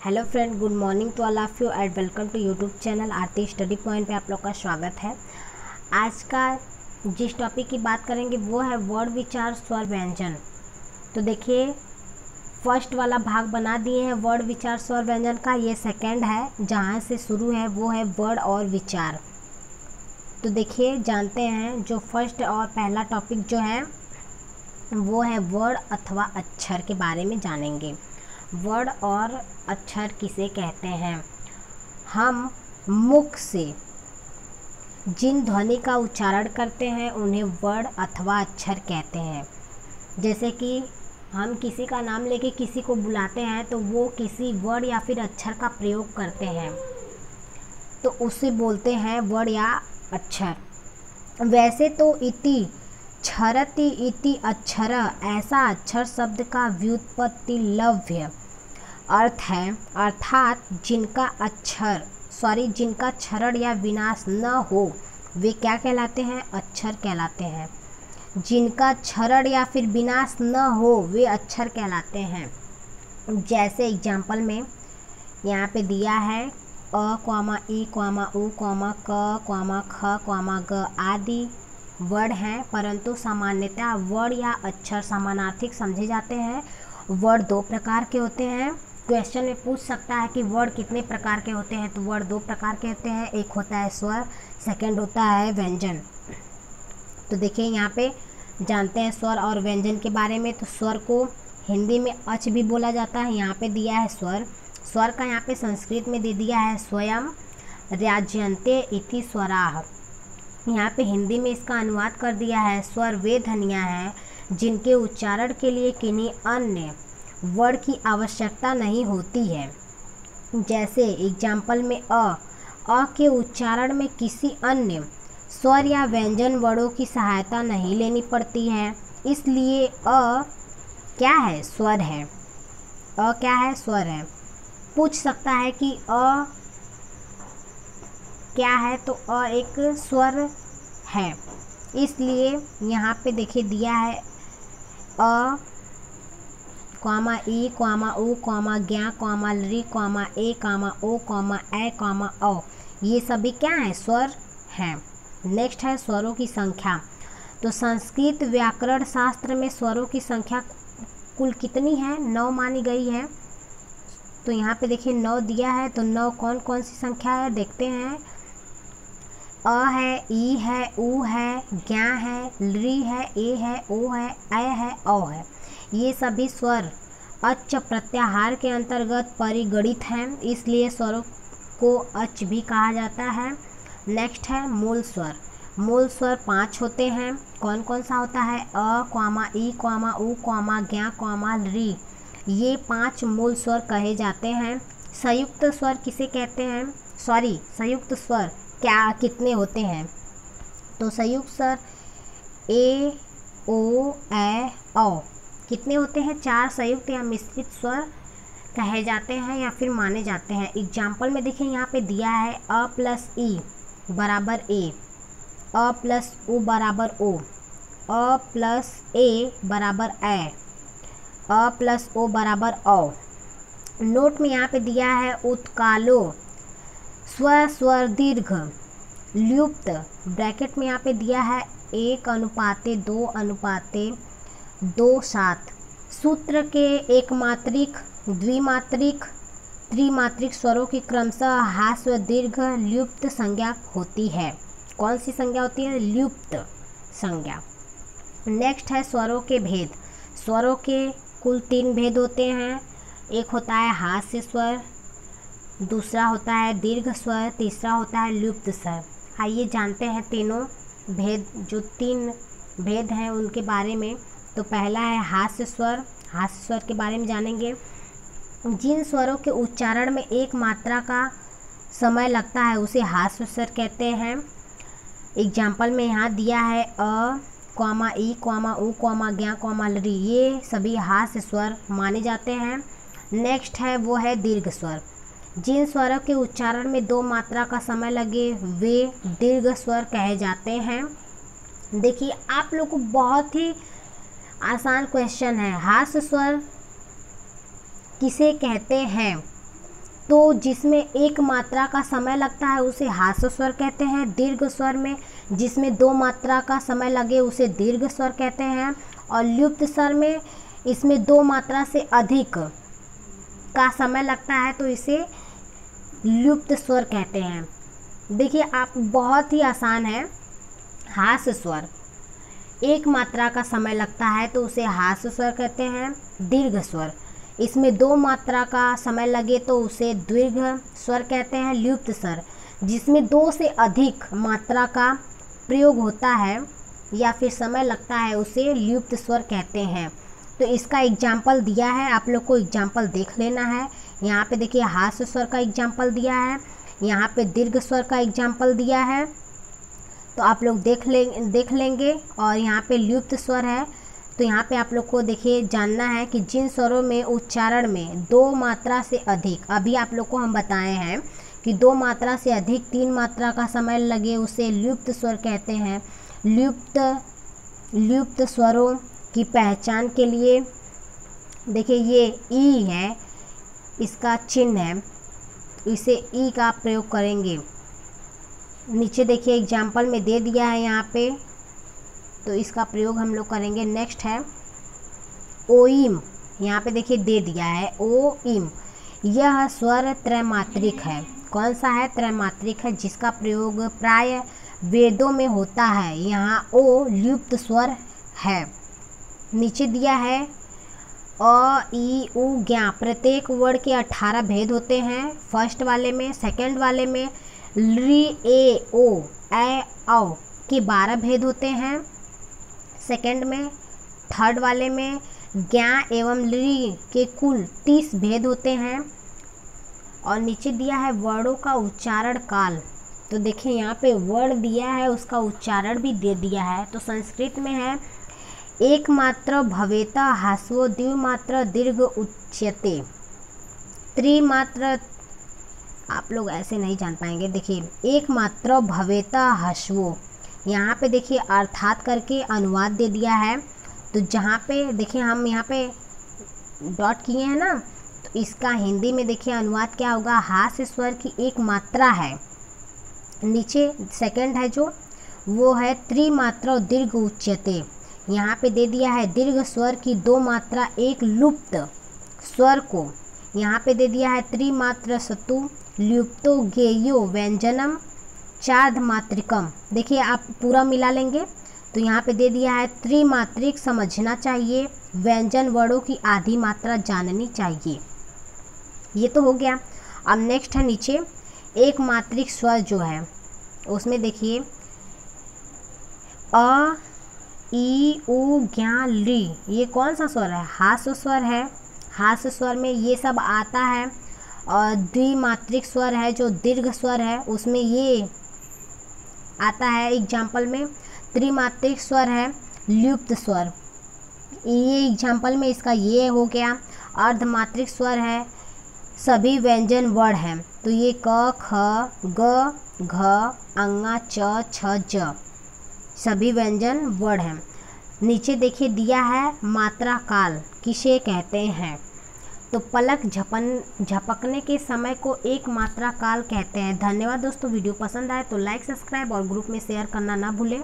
Hello friend, good morning to all of you and welcome to YouTube channel Aarti study point पे आप लोग का स्वागत है। आज का जिस टॉपिक की बात करेंगे वो है वर्ड विचार स्वर व्यंजन। तो देखिए, फर्स्ट वाला भाग बना दिए हैं वर्ड विचार स्वर व्यंजन का। ये सेकंड है, जहाँ से शुरू है वो है वर्ड और विचार। तो देखिए, जानते हैं जो फर्स्ट और पहला टॉपिक जो है वो है वर्ड अथवा अक्षर के बारे में जानेंगे। वर्ड और अक्षर किसे कहते हैं? हम मुख से जिन ध्वनि का उच्चारण करते हैं उन्हें वर्ड अथवा अक्षर कहते हैं। जैसे कि हम किसी का नाम लेके किसी को बुलाते हैं तो वो किसी वर्ड या फिर अक्षर का प्रयोग करते हैं, तो उसे बोलते हैं वर्ड या अक्षर। वैसे तो इति क्षरति इति अक्षर ऐसा अक्षर शब्द का व्युत्पत्ति लव्य अर्थ है, अर्थात जिनका क्षरण या विनाश न हो वे क्या कहलाते हैं? अक्षर कहलाते हैं। जिनका क्षरण या फिर विनाश न हो वे अक्षर कहलाते हैं। जैसे एग्जाम्पल में यहाँ पे दिया है अ, ई, उ, क, ख, ग आदि वर्ड हैं, परंतु सामान्यतः वर्ड या अक्षर समानार्थिक समझे जाते हैं। वर्ड दो प्रकार के होते हैं। क्वेश्चन में पूछ सकता है कि वर्ड कितने प्रकार के होते हैं, तो वर्ड दो प्रकार के होते हैं। एक होता है स्वर, सेकंड होता है व्यंजन। तो देखिए, यहाँ पे जानते हैं स्वर और व्यंजन के बारे में। तो स्वर को हिंदी में अच भी बोला जाता है। यहाँ पे दिया है स्वर। स्वर का यहाँ पे संस्कृत में दे दिया है स्वयं राजयन्ते इति स्वराः। यहाँ पे हिंदी में इसका अनुवाद कर दिया है स्वर वे ध्वनियाँ हैं जिनके उच्चारण के लिए किन्हीं अन्य वर्ड की आवश्यकता नहीं होती है। जैसे एग्जाम्पल में अ के उच्चारण में किसी अन्य स्वर या व्यंजन वर्डों की सहायता नहीं लेनी पड़ती है, इसलिए अ क्या है? स्वर है। अ क्या है? स्वर है। पूछ सकता है कि अ क्या है, तो अ एक स्वर है। इसलिए यहाँ पे देखिए दिया है अ, ई, उ, ज्ञ, ऋ, ए, ओ, ए, औ। ये सभी क्या हैं? स्वर हैं। नेक्स्ट है स्वरों की संख्या। तो संस्कृत व्याकरण शास्त्र में स्वरों की संख्या कुल कितनी है? 9 मानी गई है। तो यहाँ पे देखिए 9 दिया है। तो 9 कौन कौन सी संख्या है देखते हैं। अ है, ई है, उ है, ज्ञ है, ऋ है, ए है, ओ है, है, औ है। ये सभी स्वर अच प्रत्याहार के अंतर्गत परिगणित हैं, इसलिए स्वरों को अच भी कहा जाता है। नेक्स्ट है मूल स्वर। मूल स्वर 5 होते हैं। कौन कौन सा होता है? अ, ई, उ, ज्ञ, ऋ। ये 5 मूल स्वर कहे जाते हैं। संयुक्त स्वर किसे कहते हैं? संयुक्त स्वर क्या कितने होते हैं? तो संयुक्त स्वर ए, ओ, ए, औ कितने होते हैं? 4 संयुक्त या मिश्रित स्वर कहे जाते हैं या फिर माने जाते हैं। एग्जाम्पल में देखिए, यहाँ पे दिया है अ प्लस ई बराबर ए, अ प्लस उ बराबर ओ, अ प्लस ए बराबर ए, अ प्लस ओ बराबर औ। नोट में यहाँ पे दिया है उत्कालो स्वर दीर्घ लुप्त, ब्रैकेट में यहाँ पे दिया है 1:2:2:7। सूत्र के एकमात्रिक, द्विमात्रिक, त्रिमात्रिक स्वरों की क्रमशः ह्रस्व दीर्घ लुप्त संज्ञा होती है। कौन सी संज्ञा होती है? लुप्त संज्ञा। नेक्स्ट है स्वरों के भेद। स्वरों के कुल 3 भेद होते हैं। एक होता है हास्य स्वर, दूसरा होता है दीर्घ स्वर, तीसरा होता है लुप्त स्वर। आइए जानते हैं तीनों भेद, जो 3 भेद हैं उनके बारे में। तो पहला है हास्य स्वर। हास्य स्वर के बारे में जानेंगे। जिन स्वरों के उच्चारण में एक मात्रा का समय लगता है उसे हास्य स्वर कहते हैं। एग्जाम्पल में यहाँ दिया है अ, ई, उ, ज्ञ, ऋ। ये सभी हास्य स्वर माने जाते हैं। नेक्स्ट है वो है दीर्घ स्वर। जिन स्वरों के उच्चारण में 2 मात्रा का समय लगे वे दीर्घ स्वर कहे जाते हैं। देखिए, आप लोग को बहुत ही आसान क्वेश्चन है। हास्य स्वर किसे कहते हैं? तो जिसमें एक मात्रा का समय लगता है उसे ह्रास स्वर कहते हैं। दीर्घ स्वर में जिसमें 2 मात्रा का समय लगे उसे दीर्घ स्वर कहते हैं। और लुप्त स्वर में इसमें 2 मात्रा से अधिक का समय लगता है तो इसे लुप्त स्वर कहते हैं। देखिए आप, बहुत ही आसान है। ह्रास स्वर, एक मात्रा का समय लगता है तो उसे ह्रास स्वर कहते हैं। दीर्घ स्वर, इसमें 2 मात्रा का समय लगे तो उसे दीर्घ स्वर कहते हैं। लुप्त स्वर, जिसमें 2 से अधिक मात्रा का प्रयोग होता है या फिर समय लगता है उसे लुप्त स्वर कहते हैं। तो इसका एग्जाम्पल दिया है, आप लोग को एग्जाम्पल देख लेना है। यहाँ पे देखिए ह्रास स्वर का एग्जाम्पल दिया है, यहाँ पे दीर्घ स्वर का एग्जाम्पल दिया है, तो आप लोग देख लेंगे। और यहाँ पे लुप्त स्वर है, तो यहाँ पे आप लोग को देखिए जानना है कि जिन स्वरों में उच्चारण में 2 मात्रा से अधिक, अभी आप लोग को हम बताए हैं कि 2 मात्रा से अधिक 3 मात्रा का समय लगे उसे लुप्त स्वर कहते हैं। लुप्त स्वरों की पहचान के लिए देखिए ये ई है, इसका चिन्ह है, इसे ई का प्रयोग करेंगे। नीचे देखिए एग्जाम्पल में दे दिया है यहाँ पे, तो इसका प्रयोग हम लोग करेंगे। नेक्स्ट है ओइम, यहाँ पे देखिए दे दिया है ओइम। यह स्वर त्रैमात्रिक है। कौन सा है? त्रैमात्रिक है, जिसका प्रयोग प्राय वेदों में होता है। यहाँ ओ लुप्त स्वर है। नीचे दिया है अ ई उ ज्ञा, प्रत्येक वर्ण के 18 भेद होते हैं फर्स्ट वाले में। सेकंड वाले में री ए ओ ए औ के 12 भेद होते हैं सेकंड में। थर्ड वाले में ज्ञा एवं ली के कुल 30 भेद होते हैं। और नीचे दिया है वर्णों का उच्चारण काल, तो देखिए यहाँ पे वर्ण दिया है, उसका उच्चारण भी दे दिया है। तो संस्कृत में है एक मात्र भवेत ह्रस्वो द्विमात्र दीर्घ उच्यते। त्रिमात्र आप लोग ऐसे नहीं जान पाएंगे। देखिए एक मात्र भवेत ह्रस्वो, यहाँ पे देखिए अर्थात करके अनुवाद दे दिया है। तो जहाँ पे देखिए हम यहाँ पे डॉट किए हैं ना, तो इसका हिंदी में देखिए अनुवाद क्या होगा? ह्रास स्वर की एक मात्रा है। नीचे सेकंड है जो वो है त्रिमात्रा दीर्घ उच्यते, यहाँ पे दे दिया है दीर्घ स्वर की 2 मात्रा एक लुप्त स्वर को, यहाँ पे दे दिया है त्रिमात्र सतु लुप्तो गेयो व्यंजनम चार्धमात्रिकम। देखिए आप पूरा मिला लेंगे, तो यहाँ पे दे दिया है त्रिमात्रिक समझना चाहिए, व्यंजन वर्णों की आधी मात्रा जाननी चाहिए। ये तो हो गया। अब नेक्स्ट है नीचे एक मात्रिक स्वर जो है उसमें देखिए अ ई उ ज्ञा ली, ये कौन सा स्वर है? ह्रास स्वर है। ह्रास स्वर में ये सब आता है। और द्विमात्रिक स्वर है जो दीर्घ स्वर है उसमें ये आता है एग्जाम्पल में। त्रिमात्रिक स्वर है लुप्त स्वर, ये एग्जाम्पल में इसका ये हो गया। अर्धमात्रिक स्वर है सभी व्यंजन वर्ण हैं, तो ये क ख ग घ अंगा च छ ज सभी व्यंजन वर्ण हैं। नीचे देखिए दिया है मात्रा काल किसे कहते हैं? तो पलक झपकने के समय को एक मात्रा काल कहते हैं। धन्यवाद दोस्तों, वीडियो पसंद आए तो लाइक सब्सक्राइब और ग्रुप में शेयर करना ना भूलें।